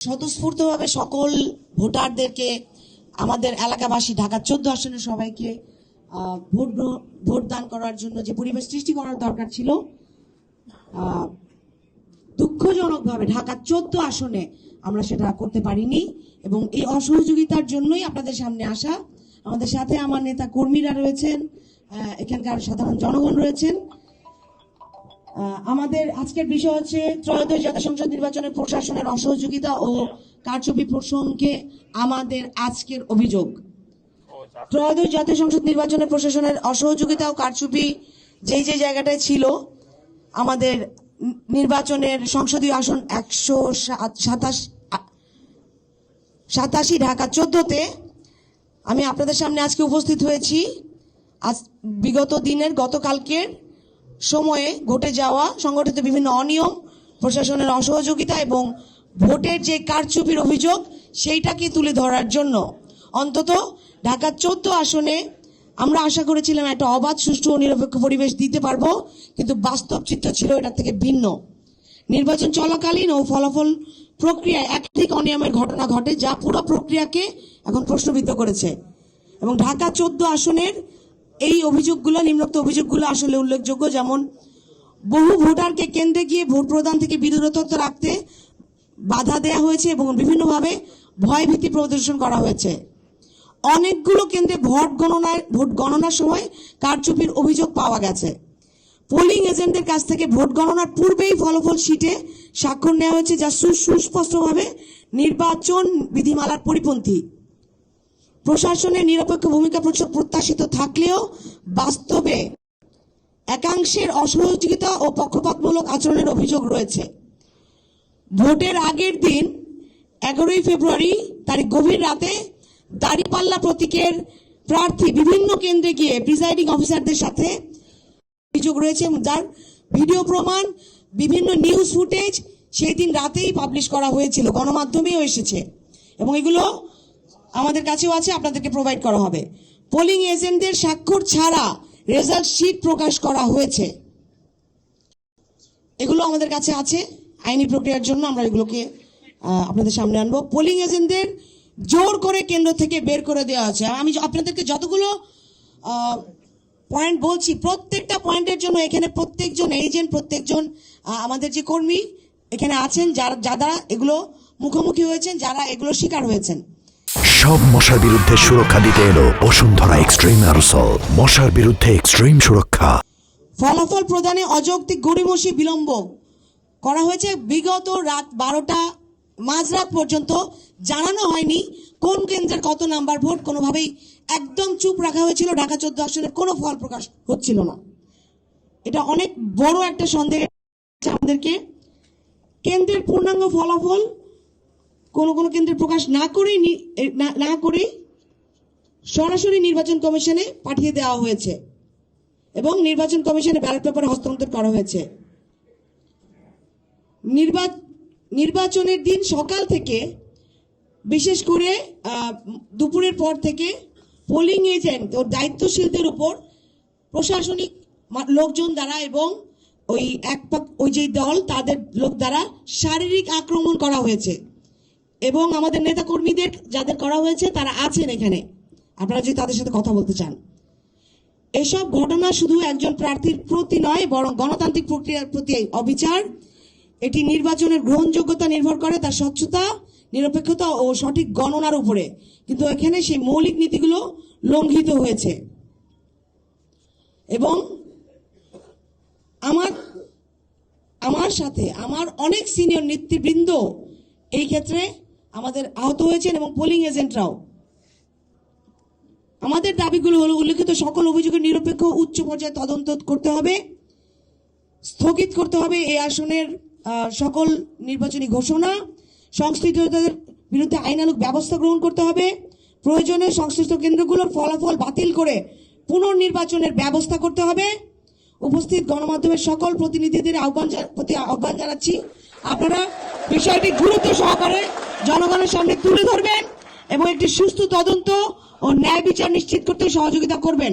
স্বতঃস্ফূর্তভাবে সকল ভোটারদেরকে আমাদের এলাকাবাসী ঢাকা 14 আসনের সবাইকে ভোট দান করার জন্য যে পরিবেশ সৃষ্টি করার দরকার ছিল, দুঃখজনকভাবে ঢাকা 14 আসনে আমরা সেটা করতে পারিনি এবং এই অসহযোগিতার জন্যই আপনাদের সামনে আসা। আমাদের সাথে আমার নেতা কর্মীরা রয়েছেন, এখানকার সাধারণ জনগণ রয়েছেন। আমাদের আজকের বিষয় হচ্ছে ত্রয়োদশ জাতীয় সংসদ নির্বাচনের প্রশাসনের অসহযোগিতা ও কারচুপি প্রসঙ্গে আমাদের আজকের অভিযোগ। ত্রয়োদশ জাতীয় সংসদ নির্বাচনের প্রশাসনের অসহযোগিতা ও কারচুপি যে জায়গাটায় ছিল, আমাদের নির্বাচনের সংসদীয় আসন 187 ঢাকা 14-তে আমি আপনাদের সামনে আজকে উপস্থিত হয়েছি। আজ বিগত দিনের গতকালকের সময়ে ঘটে যাওয়া সংগঠিত বিভিন্ন অনিয়ম, প্রশাসনের অসহযোগিতা এবং ভোটের যে কারচুপির অভিযোগ সেইটাকে তুলে ধরার জন্য। অন্তত ঢাকা 14 আসনে আমরা আশা করেছিলাম একটা অবাধ, সুষ্ঠু ও নিরপেক্ষ পরিবেশ দিতে পারবো, কিন্তু বাস্তব চিত্র ছিল এটা থেকে ভিন্ন। নির্বাচন চলাকালীন ও ফলাফল প্রক্রিয়ায় একাধিক অনিয়মের ঘটনা ঘটে, যা পুরো প্রক্রিয়াকে এখন প্রশ্নবিদ্ধ করেছে। এবং ঢাকা 14 আসনের এই অভিযোগগুলো, নিম্নোক্ত অভিযোগগুলো আসলে উল্লেখযোগ্য। যেমন, বহু ভোটারকে কেন্দ্রে গিয়ে ভোট প্রদান থেকে বিরত রাখতে বাধা দেওয়া হয়েছে এবং বিভিন্নভাবে ভয়ভীতি প্রদর্শন করা হয়েছে। অনেকগুলো কেন্দ্রে ভোট গণনার সময় কারচুপির অভিযোগ পাওয়া গেছে। পোলিং এজেন্টদের কাছ থেকে ভোট গণনার পূর্বেই ফলাফল শিটে স্বাক্ষর নেওয়া হয়েছে, যা সুস্পষ্টভাবে নির্বাচন বিধিমালার পরিপন্থী। প্রশাসনের নিরপেক্ষ ভূমিকা প্রত্যাশিত থাকলেও বাস্তবে একাংশের অসহযোগিতা ও পক্ষপাতমূলক আচরণের অভিযোগ রয়েছে। ভোটের আগের দিন 11 ফেব্রুয়ারি তারিখ গভীর রাতে দাঁড়িপাল্লা প্রতীকের প্রার্থী বিভিন্ন কেন্দ্রে গিয়ে প্রিসাইডিং অফিসারদের সাথে অভিযোগ রয়েছে, যার ভিডিও প্রমাণ, বিভিন্ন নিউজ ফুটেজ সেই দিন রাতেই পাবলিশ করা হয়েছিল, গণমাধ্যমেও এসেছে এবং এগুলো আমাদের কাছেও আছে, আপনাদেরকে প্রোভাইড করা হবে। পোলিং এজেন্টদের স্বাক্ষর ছাড়া রেজাল্ট শিট প্রকাশ করা হয়েছে, এগুলো আমাদের কাছে আছে। আইনি প্রক্রিয়ার জন্য আমরা এগুলোকে আপনাদের সামনে আনবো। পোলিং এজেন্টদের জোর করে কেন্দ্র থেকে বের করে দেওয়া হয়েছে। আমি আপনাদেরকে যতগুলো পয়েন্ট বলছি, প্রত্যেকটা পয়েন্টের জন্য এখানে প্রত্যেকজন এজেন্ট, প্রত্যেকজন আমাদের যে কর্মী এখানে আছেন, যারা এগুলো মুখোমুখি হয়েছেন, যারা এগুলো শিকার হয়েছেন। সব মশার বিরুদ্ধে সুরক্ষা দিতে এলো বসুন্ধরা এক্সট্রিম অ্যারোসল, মশার বিরুদ্ধে এক্সট্রিম সুরক্ষা। ফলাফল প্রদানে অযৌক্তিক গড়িমসি বিলম্ব করা হয়েছে। বিগত রাত 12টা মাঝরাত পর্যন্ত জানানো হয়নি কোন কেন্দ্রের কত নাম্বার ভোট, কোনোভাবেই একদম চুপ রাখা হয়েছিল। ঢাকা 14 আসনের কোনো ফল প্রকাশ হচ্ছিল না। এটা অনেক বড় একটা সন্দেহ আমাদেরকে। কেন্দ্রের পূর্ণাঙ্গ ফলাফল কোনো কেন্দ্রে প্রকাশ না করে সরাসরি নির্বাচন কমিশনে পাঠিয়ে দেওয়া হয়েছে এবং নির্বাচন কমিশনে ব্যালট পেপারে হস্তান্তর করা হয়েছে। নির্বাচনের দিন সকাল থেকে, বিশেষ করে দুপুরের পর থেকে পোলিং এজেন্ট ও দায়িত্বশীলদের উপর প্রশাসনিক লোকজন দ্বারা এবং ওই যে দল তাদের লোক দ্বারা শারীরিক আক্রমণ করা হয়েছে এবং আমাদের নেতা কর্মীদের যাদের করা হয়েছে তারা আছেন এখানে, আপনারা যদি তাদের সাথে কথা বলতে চান। এসব ঘটনা শুধু একজন প্রার্থীর প্রতি নয়, বরং গণতান্ত্রিক প্রক্রিয়ার প্রতি অবিচার। এটি নির্বাচনের গ্রহণযোগ্যতা নির্ভর করে তার স্বচ্ছতা, নিরপেক্ষতা ও সঠিক গণনার উপরে, কিন্তু এখানে সেই মৌলিক নীতিগুলো লঙ্ঘিত হয়েছে। এবং আমার সাথে আমার অনেক সিনিয়র নেতৃবৃন্দ এই ক্ষেত্রে আমাদের আহত হয়েছেন এবং পোলিং এজেন্টরাও। আমাদের দাবিগুলো হলো, উল্লেখিত সকল অভিযোগের নিরপেক্ষ উচ্চ পর্যায়ে তদন্ত করতে হবে, স্থগিত করতে হবে এই আসনের সকল নির্বাচনী ঘোষণা, সংশ্লিষ্টদের বিরুদ্ধে আইনানুগ ব্যবস্থা গ্রহণ করতে হবে, প্রয়োজনে সংশ্লিষ্ট কেন্দ্রগুলোর ফলাফল বাতিল করে পুনর্নির্বাচনের ব্যবস্থা করতে হবে। উপস্থিত গণমাধ্যমের সকল প্রতিনিধিদের আহ্বান জানাচ্ছি, আপনারা বিষয়টি গুরুত্ব সহকারে জনগণের সামনে তুলে ধরবেন এবং একটি সুস্থ তদন্ত ও ন্যায় বিচার নিশ্চিত করতে সহযোগিতা করবেন।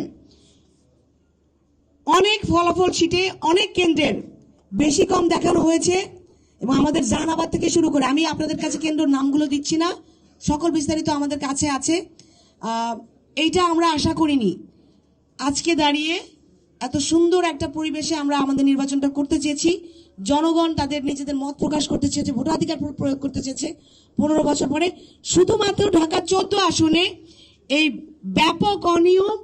অনেক ফলাফল শিটে অনেক কেন্দ্রের বেশি কম দেখানো হয়েছে, এবং আমাদের জাহানাবাদ থেকে শুরু করে, আমি আপনাদের কাছে কেন্দ্রের নামগুলো দিচ্ছি না, সকল বিস্তারিত আমাদের কাছে আছে। এইটা আমরা আশা করিনি। আজকে দাঁড়িয়ে এত সুন্দর একটা পরিবেশে আমরা আমাদের নির্বাচনটা করতে চেয়েছি। জনগণ তাদের নিজেদের মত প্রকাশ করতে চেয়েছে, ভোটাধিকার প্রয়োগ করতে চেয়েছে 15 বছর পরে। শুধুমাত্র ঢাকা 14 আসনে এই ব্যাপক অনিয়ম,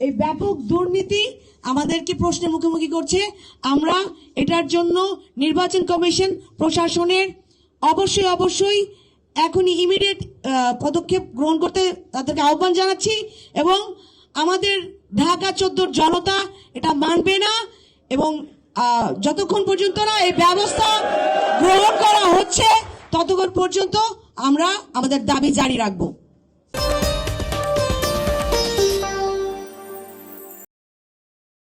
এই ব্যাপক দুর্নীতি আমাদেরকে প্রশ্নের মুখোমুখি করছে। আমরা এটার জন্য নির্বাচন কমিশন প্রশাসনের অবশ্যই এখনই ইমিডিয়েট পদক্ষেপ গ্রহণ করতে তাদেরকে আহ্বান জানাচ্ছি। এবং আমাদের ঢাকা 14 জনতা এটা মানবে না, এবং যতক্ষণ পর্যন্ত না এই ব্যবস্থা গ্রহণ করা হচ্ছে ততক্ষণ পর্যন্ত আমরা আমাদের দাবি জারি রাখবো।